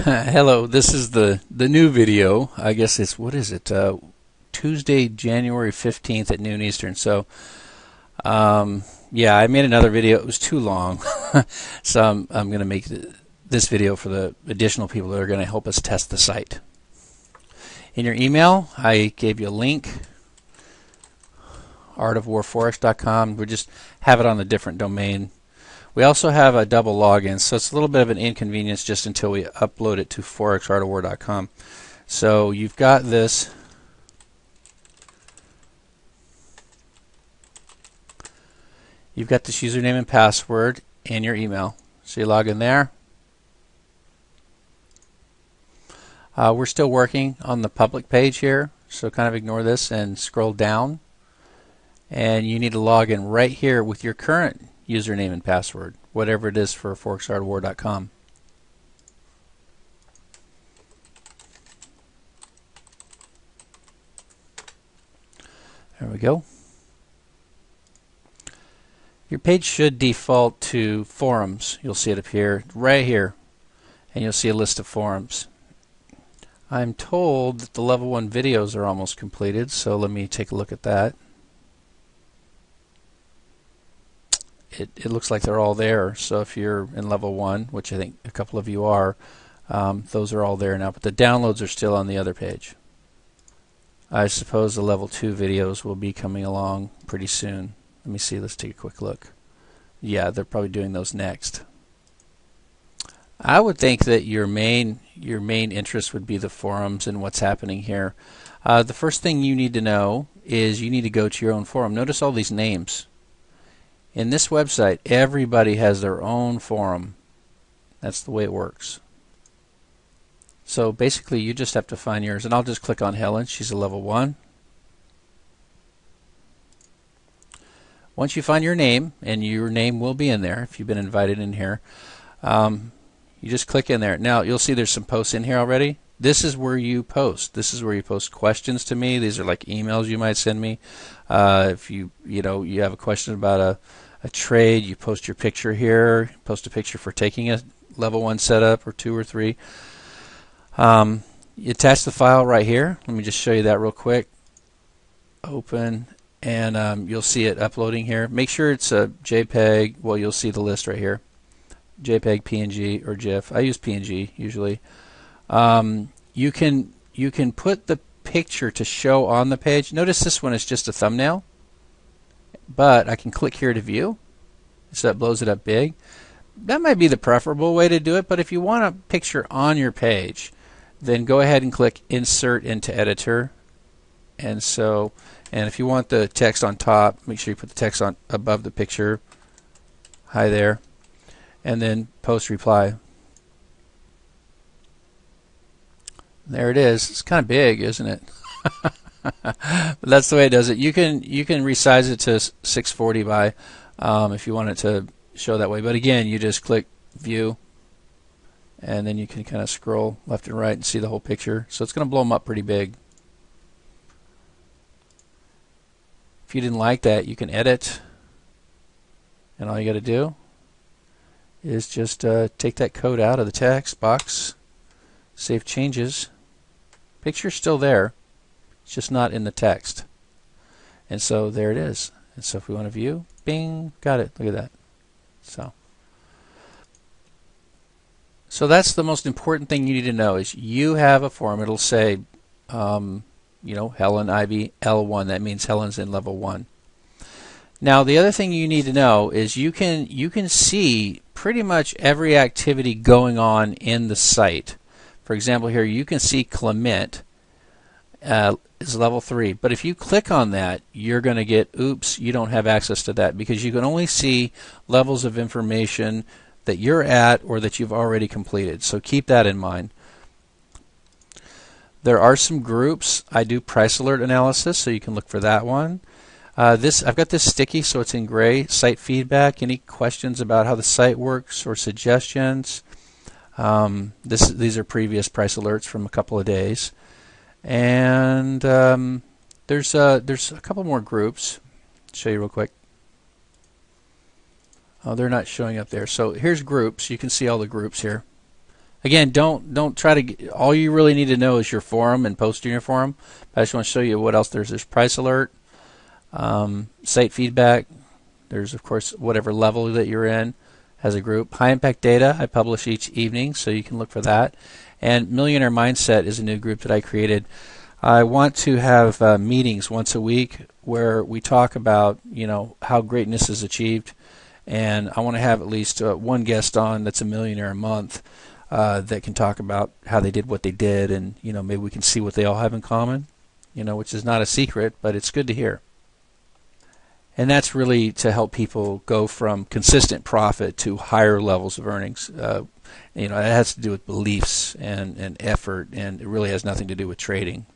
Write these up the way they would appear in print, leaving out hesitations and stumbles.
Hello, this is the new video. I guess it's, what is it? Tuesday, January 15th at noon Eastern. So, yeah, I made another video. It was too long. So I'm going to make this video for the additional people that are going to help us test the site. In your email, I gave you a link, artofwarforex.com. We just have it on a different domain. We also have a double login, so it's a little bit of an inconvenience just until we upload it to forexartofwar.com. So you've got this. You've got this username and password in your email. So you log in there. We're still working on the public page here, so kind of ignore this and scroll down. And you need to log in right here with your current username and password, whatever it is for forexartofwar.com. There we go. Your page should default to forums. You'll see it up here, right here, and you'll see a list of forums. I'm told that the level 1 videos are almost completed, so let me take a look at that. It looks like they're all there. So if you're in level 1, which I think a couple of you are, those are all there now, but the downloads are still on the other page. I suppose the level 2 videos will be coming along pretty soon. Let me see, let's take a quick look. Yeah, they're probably doing those next. I would think that your main interest would be the forums and what's happening here. The first thing you need to know is you need to go to your own forum. Notice all these names. In this website, everybody has their own forum. That's the way it works. So basically, you just have to find yours. And I'll just click on Helen. She's a level 1. Once you find your name, and your name will be in there if you've been invited in here, you just click in there. Now, you'll see there's some posts in here already. This is where you post. This is where you post questions to me. These are like emails you might send me. If you have a question about a trade, you post your picture here. Post a picture for taking a level 1 setup or 2 or 3. You attach the file right here. Let me just show you that real quick. Open, and you'll see it uploading here. Make sure it's a JPEG. Well, you'll see the list right here. JPEG, PNG, or GIF. I use PNG usually. You can put the picture to show on the page. Notice this one is just a thumbnail, but I can click here to view, so that blows it up big. That might be the preferable way to do it, but if you want a picture on your page, then go ahead and click Insert into Editor. And if you want the text on top, make sure you put the text on above the picture. Hi there. And then post reply. There it is. It's kind of big, isn't it? But that's the way it does it. You can resize it to 640 by if you want it to show that way. But again, you just click View, and then you can kind of scroll left and right and see the whole picture. So it's going to blow them up pretty big. If you didn't like that, you can edit, and all you got to do is just take that code out of the text box, save changes. Picture's still there, it's just not in the text. And so there it is. And so if we want to view, bing, got it. Look at that. So that's the most important thing you need to know is you have a form. It'll say, Helen Ivy L1. That means Helen's in level 1. Now the other thing you need to know is you can see pretty much every activity going on in the site. For example, here you can see Clement is level 3, but if you click on that, you're going to get, oops, you don't have access to that, because you can only see levels of information that you're at or that you've already completed. So keep that in mind. There are some groups. I do price alert analysis, so you can look for that one. I've got this sticky, so it's in gray. Site feedback. Any questions about how the site works or suggestions? These are previous price alerts from a couple of days. And there's a couple more groups. I'll show you real quick. Oh, they're not showing up there. So here's groups. You can see all the groups here. Again, don't try to all you really need to know is your forum and post in your forum. I just want to show you what else there's. There's price alert, site feedback. There's of course whatever level that you're in as a group. High impact data I publish each evening, so you can look for that. And Millionaire Mindset is a new group that I created. I want to have meetings once a week where we talk about how greatness is achieved, and I want to have at least one guest on that's a millionaire a month. That can talk about how they did what they did, and maybe we can see what they all have in common, which is not a secret, but it's good to hear. And that's really to help people go from consistent profit to higher levels of earnings. It has to do with beliefs and effort, and it really has nothing to do with trading.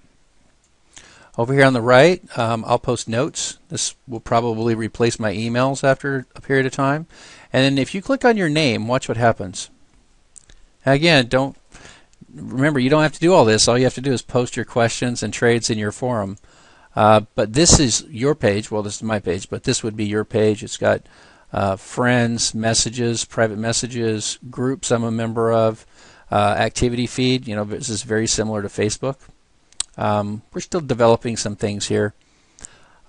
Over here on the right, I'll post notes. This will probably replace my emails after a period of time. And then if you click on your name, watch what happens. Again, remember, you don't have to do all this. All you have to do is post your questions and trades in your forum. But this is your page. Well, this is my page, but this would be your page. It's got friends, messages, private messages, groups I'm a member of, activity feed. This is very similar to Facebook. We're still developing some things here.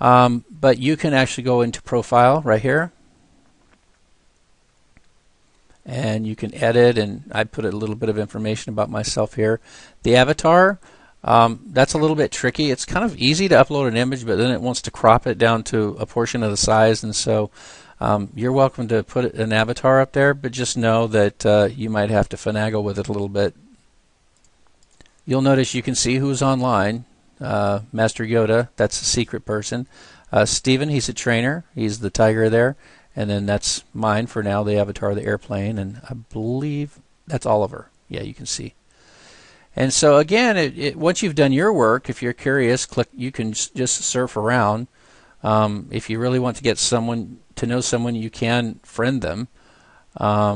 But you can actually go into profile right here. And you can edit, and I put a little bit of information about myself here. The avatar, that's a little bit tricky. It's kind of easy to upload an image, but then it wants to crop it down to a portion of the size, and so you're welcome to put an avatar up there, but just know that you might have to finagle with it a little bit. You'll notice you can see who's online. Master Yoda, that's a secret person. Steven, he's a trainer. He's the tiger there. And then that's mine for now, the avatar of the airplane, and I believe that's Oliver. Yeah, you can see. And so again, once you've done your work, if you're curious, you can just surf around. If you really want to get someone to know someone, you can friend them. But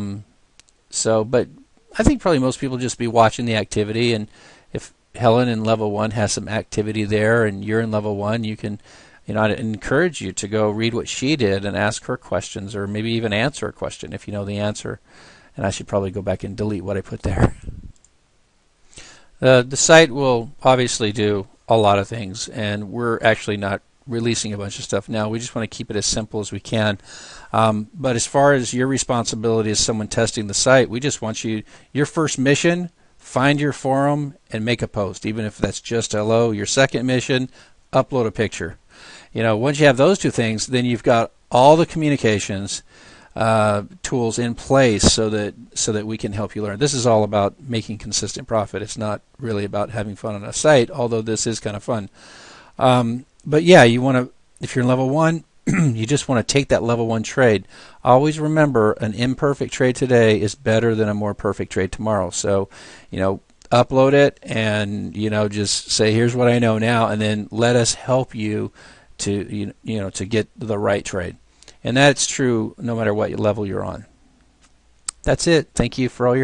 I think probably most people just be watching the activity, and if Helen in level 1 has some activity there and you're in level 1, you can I'd encourage you to go read what she did and ask her questions, or maybe even answer a question if you know the answer. And I should probably go back and delete what I put there. The site will obviously do a lot of things, and we're actually not releasing a bunch of stuff now. We just want to keep it as simple as we can. But as far as your responsibility as someone testing the site, we just want your first mission, find your forum and make a post, even if that's just hello. Your second mission, upload a picture. Once you have those two things, then you've got all the communications tools in place so that we can help you learn. This is all about making consistent profit. It's not really about having fun on a site, although this is kind of fun. But yeah, you want to, if you're in level 1, you just want to take that level 1 trade. Always remember, an imperfect trade today is better than a more perfect trade tomorrow. So, upload it and just say, here's what I know now, and then let us help you to to get the right trade. And that's true no matter what level you're on. That's it. Thank you for all your